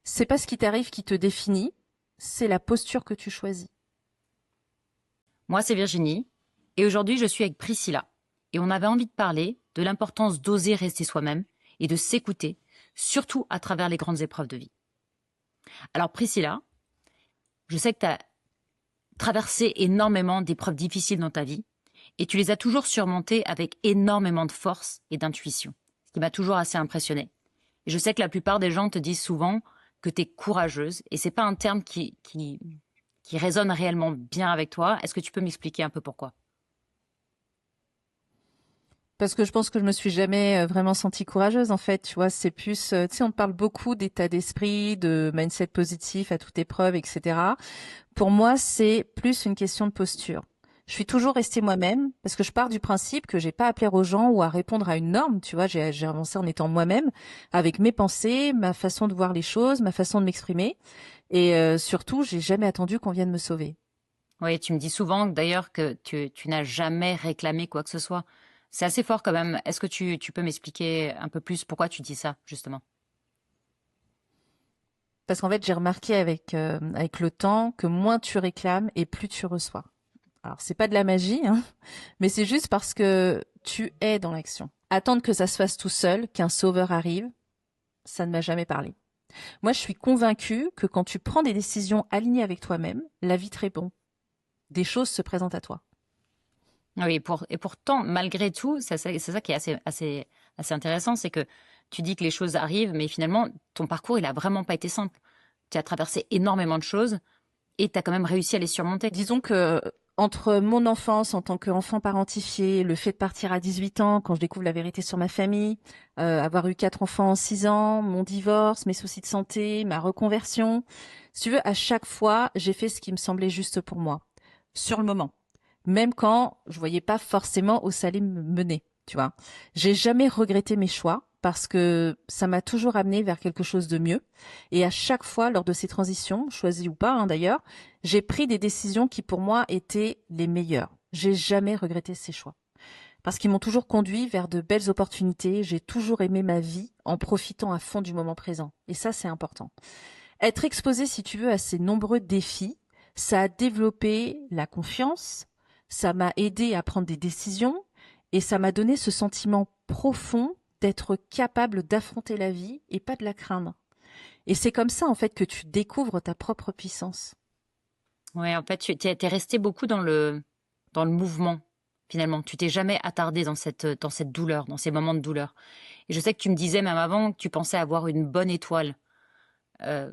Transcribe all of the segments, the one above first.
C'est pas ce qui t'arrive qui te définit, c'est la posture que tu choisis. Moi, c'est Virginie, et aujourd'hui, je suis avec Priscilla. Et on avait envie de parler de l'importance d'oser rester soi-même et de s'écouter, surtout à travers les grandes épreuves de vie. Alors Priscilla, je sais que tu as traversé énormément d'épreuves difficiles dans ta vie, et tu les as toujours surmontées avec énormément de force et d'intuition, ce qui m'a toujours assez impressionnée. Et je sais que la plupart des gens te disent souvent que tu es courageuse, et c'est pas un terme qui résonne réellement bien avec toi. Est-ce que tu peux m'expliquer un peu pourquoi? Parce que je pense que je me suis jamais vraiment sentie courageuse en fait, tu vois, c'est plus, tu sais, on parle beaucoup d'état d'esprit, de mindset positif à toute épreuve, etc. Pour moi, c'est plus une question de posture. Je suis toujours restée moi-même parce que je pars du principe que j'ai pas à plaire aux gens ou à répondre à une norme, tu vois, j'ai avancé en étant moi-même, avec mes pensées, ma façon de voir les choses, ma façon de m'exprimer, et surtout, j'ai jamais attendu qu'on vienne me sauver. Oui, tu me dis souvent d'ailleurs que tu n'as jamais réclamé quoi que ce soit. C'est assez fort quand même. Est-ce que tu peux m'expliquer un peu plus pourquoi tu dis ça, justement? Parce qu'en fait, j'ai remarqué avec le temps que moins tu réclames et plus tu reçois. Alors, c'est pas de la magie, hein, mais c'est juste parce que tu es dans l'action. Attendre que ça se fasse tout seul, qu'un sauveur arrive, ça ne m'a jamais parlé. Moi, je suis convaincue que quand tu prends des décisions alignées avec toi-même, la vie te répond. Des choses se présentent à toi. Oui, et pourtant, malgré tout, c'est ça qui est assez intéressant, c'est que tu dis que les choses arrivent, mais finalement, ton parcours, il a vraiment pas été simple. Tu as traversé énormément de choses et tu as quand même réussi à les surmonter. Disons que entre mon enfance en tant qu'enfant parentifié, le fait de partir à 18 ans, quand je découvre la vérité sur ma famille, avoir eu 4 enfants en 6 ans, mon divorce, mes soucis de santé, ma reconversion, si tu veux, à chaque fois, j'ai fait ce qui me semblait juste pour moi, sur le moment. Même quand je voyais pas forcément où ça allait me mener, tu vois. J'ai jamais regretté mes choix parce que ça m'a toujours amené vers quelque chose de mieux. Et à chaque fois, lors de ces transitions, choisies ou pas, hein, d'ailleurs, j'ai pris des décisions qui pour moi étaient les meilleures. J'ai jamais regretté ces choix parce qu'ils m'ont toujours conduit vers de belles opportunités. J'ai toujours aimé ma vie en profitant à fond du moment présent. Et ça, c'est important. Être exposé, si tu veux, à ces nombreux défis, ça a développé la confiance, ça m'a aidé à prendre des décisions et ça m'a donné ce sentiment profond d'être capable d'affronter la vie et pas de la craindre. Et c'est comme ça, en fait, que tu découvres ta propre puissance. Ouais, en fait, tu t'es resté beaucoup dans le mouvement, finalement. Tu t'es jamais attardé dans cette douleur, dans ces moments de douleur. Et je sais que tu me disais même avant que tu pensais avoir une bonne étoile. Euh,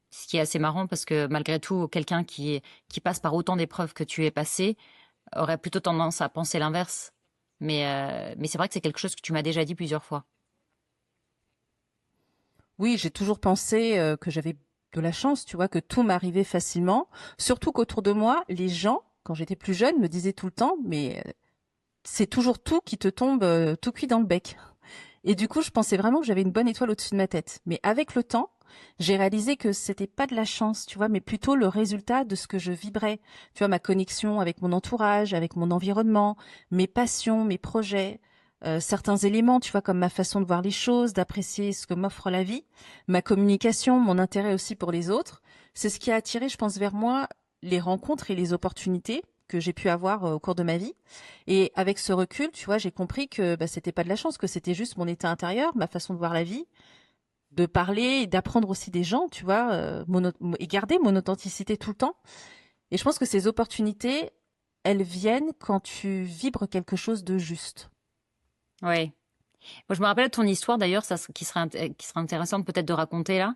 Ce qui est assez marrant parce que malgré tout, quelqu'un qui passe par autant d'épreuves que tu es passé aurait plutôt tendance à penser l'inverse. Mais c'est vrai que c'est quelque chose que tu m'as déjà dit plusieurs fois. Oui, j'ai toujours pensé que j'avais de la chance, tu vois, que tout m'arrivait facilement. Surtout qu'autour de moi, les gens, quand j'étais plus jeune, me disaient tout le temps, mais c'est toujours tout qui te tombe tout cuit dans le bec. Et du coup, je pensais vraiment que j'avais une bonne étoile au-dessus de ma tête. Mais avec le temps, j'ai réalisé que c'était pas de la chance, tu vois, mais plutôt le résultat de ce que je vibrais. Tu vois, ma connexion avec mon entourage, avec mon environnement, mes passions, mes projets, certains éléments, tu vois, comme ma façon de voir les choses, d'apprécier ce que m'offre la vie, ma communication, mon intérêt aussi pour les autres. C'est ce qui a attiré, je pense, vers moi les rencontres et les opportunités que j'ai pu avoir au cours de ma vie. Et avec ce recul, tu vois, j'ai compris que bah, c'était pas de la chance, que c'était juste mon état intérieur, ma façon de voir la vie, de parler, et d'apprendre aussi des gens, tu vois, et garder mon authenticité tout le temps. Et je pense que ces opportunités, elles viennent quand tu vibres quelque chose de juste. Oui. Moi, je me rappelle de ton histoire d'ailleurs, qui serait intéressante peut-être de raconter là.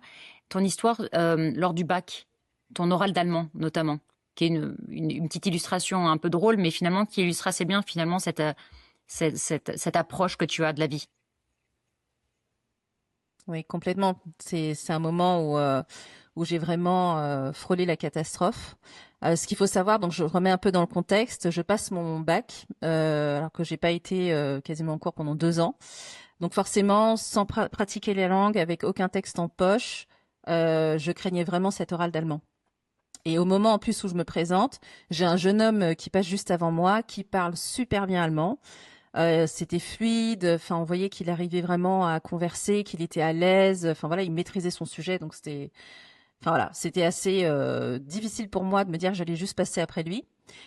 Ton histoire lors du bac, ton oral d'allemand notamment, qui est une petite illustration un peu drôle, mais finalement qui illustre assez bien finalement cette approche que tu as de la vie. Oui, complètement. C'est un moment où j'ai vraiment frôlé la catastrophe. Ce qu'il faut savoir, donc je remets un peu dans le contexte, je passe mon bac alors que j'ai pas été quasiment en cours pendant 2 ans. Donc forcément, sans pratiquer les langues, avec aucun texte en poche, je craignais vraiment cet oral d'allemand. Et au moment en plus où je me présente, j'ai un jeune homme qui passe juste avant moi, qui parle super bien allemand. C'était fluide. Enfin, on voyait qu'il arrivait vraiment à converser, qu'il était à l'aise. Enfin voilà, il maîtrisait son sujet. Donc enfin voilà, c'était assez difficile pour moi de me dire que j'allais juste passer après lui.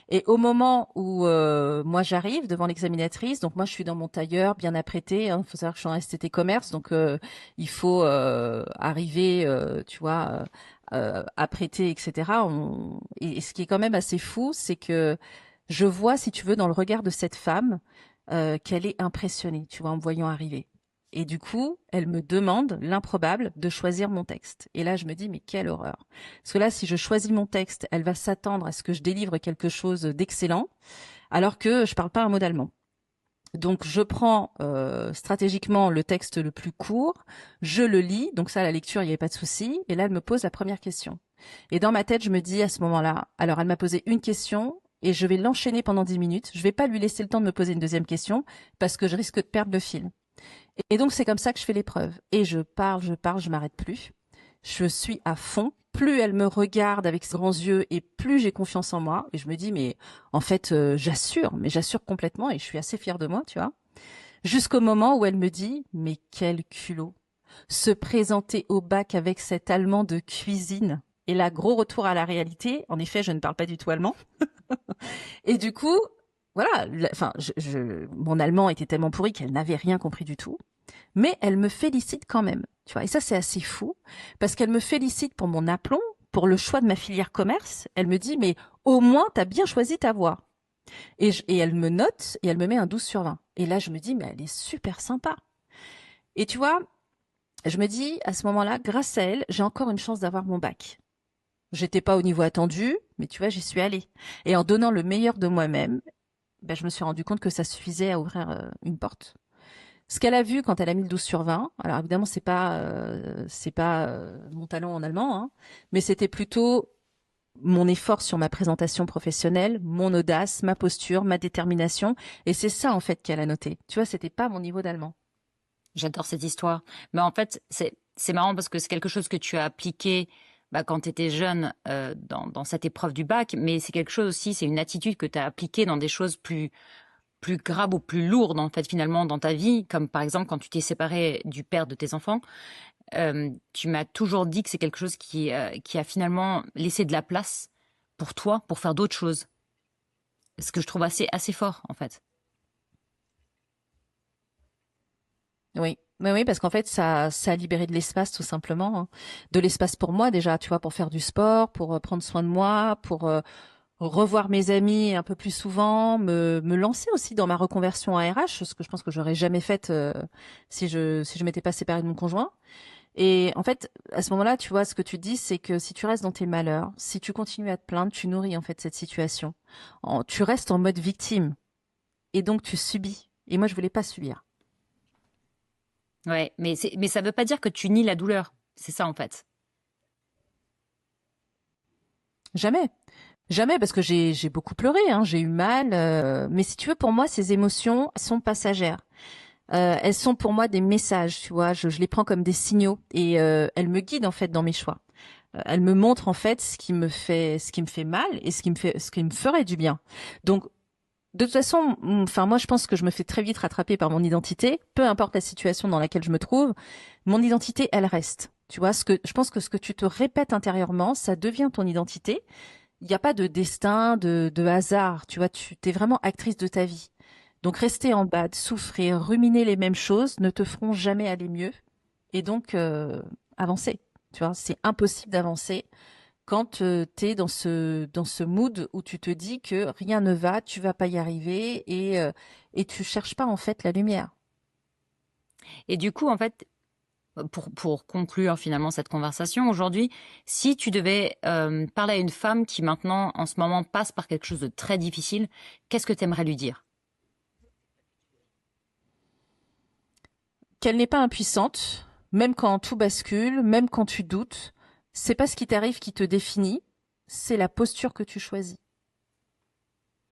Et au moment où moi j'arrive devant l'examinatrice, donc moi je suis dans mon tailleur bien apprêté. Il faut savoir que je suis en STT commerce, donc il faut arriver, tu vois, apprêté, etc. Et ce qui est quand même assez fou, c'est que je vois, si tu veux, dans le regard de cette femme, qu'elle est impressionnée, tu vois, en me voyant arriver. Et du coup, elle me demande, l'improbable, de choisir mon texte. Et là, je me dis, mais quelle horreur. Parce que là, si je choisis mon texte, elle va s'attendre à ce que je délivre quelque chose d'excellent, alors que je parle pas un mot d'allemand. Donc, je prends stratégiquement le texte le plus court, je le lis, donc ça, la lecture, il n'y avait pas de souci. Et là, elle me pose la première question. Et dans ma tête, je me dis à ce moment-là, alors elle m'a posé une question, et je vais l'enchaîner pendant 10 minutes. Je vais pas lui laisser le temps de me poser une deuxième question, parce que je risque de perdre le fil. Et donc, c'est comme ça que je fais l'épreuve. Et je parle, je m'arrête plus. Je suis à fond. Plus elle me regarde avec ses grands yeux et plus j'ai confiance en moi. Et je me dis, mais en fait, j'assure, mais j'assure complètement et je suis assez fière de moi, tu vois. Jusqu'au moment où elle me dit, mais quel culot. Se présenter au bac avec cet allemand de cuisine. Et là, gros retour à la réalité. En effet, je ne parle pas du tout allemand. Et du coup, voilà, enfin, mon allemand était tellement pourri qu'elle n'avait rien compris du tout. Mais elle me félicite quand même, tu vois. Et ça, c'est assez fou, parce qu'elle me félicite pour mon aplomb, pour le choix de ma filière commerce. Elle me dit, mais au moins, t'as bien choisi ta voie. Et elle me note, et elle me met un 12/20. Et là, je me dis, mais elle est super sympa. Et tu vois, je me dis, à ce moment-là, grâce à elle, j'ai encore une chance d'avoir mon bac. J'étais pas au niveau attendu, mais tu vois, j'y suis allée. Et en donnant le meilleur de moi-même, ben, je me suis rendu compte que ça suffisait à ouvrir une porte. Ce qu'elle a vu quand elle a mis le 12/20, alors évidemment c'est pas mon talent en allemand, hein, mais c'était plutôt mon effort sur ma présentation professionnelle, mon audace, ma posture, ma détermination, et c'est ça en fait qu'elle a noté. Tu vois, c'était pas mon niveau d'allemand. J'adore cette histoire. Mais en fait, c'est marrant parce que c'est quelque chose que tu as appliqué quand tu étais jeune dans cette épreuve du bac, mais c'est quelque chose aussi, c'est une attitude que tu as appliquée dans des choses plus graves ou plus lourdes en fait finalement dans ta vie, comme par exemple quand tu t'es séparé du père de tes enfants. Tu m'as toujours dit que c'est quelque chose qui a finalement laissé de la place pour toi, pour faire d'autres choses. Ce que je trouve assez fort en fait. Oui. Mais oui, parce qu'en fait, ça a libéré de l'espace, tout simplement, hein. De l'espace pour moi, déjà, tu vois, pour faire du sport, pour prendre soin de moi, pour revoir mes amis un peu plus souvent, me lancer aussi dans ma reconversion à RH, ce que je pense que j'aurais jamais faite si je m'étais pas séparée de mon conjoint. Et en fait, à ce moment-là, tu vois, ce que tu dis, c'est que si tu restes dans tes malheurs, si tu continues à te plaindre, tu nourris en fait cette situation. Tu restes en mode victime et donc tu subis. Et moi, je voulais pas subir. Ouais, mais ça veut pas dire que tu nies la douleur. C'est ça en fait. Jamais. Jamais, parce que j'ai beaucoup pleuré, hein, j'ai eu mal. Mais si tu veux, pour moi, ces émotions sont passagères. Elles sont pour moi des messages, tu vois. Je les prends comme des signaux et elles me guident en fait dans mes choix. Elle me montre en fait ce qui me fait mal et ce qui me ferait du bien. Donc, de toute façon, enfin moi je pense que je me fais très vite rattraper par mon identité, peu importe la situation dans laquelle je me trouve, mon identité elle reste. Tu vois, je pense que ce que tu te répètes intérieurement, ça devient ton identité. Il n'y a pas de destin, de hasard. Tu vois, tu t'es vraiment actrice de ta vie. Donc rester en bas, souffrir, ruminer les mêmes choses ne te feront jamais aller mieux. Et donc avancer. Tu vois, c'est impossible d'avancer quand tu es dans ce mood où tu te dis que rien ne va, tu vas pas y arriver et tu cherches pas en fait la lumière. Et du coup, en fait, pour conclure finalement cette conversation aujourd'hui, si tu devais parler à une femme qui maintenant, en ce moment, passe par quelque chose de très difficile, qu'est-ce que tu aimerais lui dire? Qu'elle n'est pas impuissante, même quand tout bascule, même quand tu doutes, c'est pas ce qui t'arrive qui te définit, c'est la posture que tu choisis.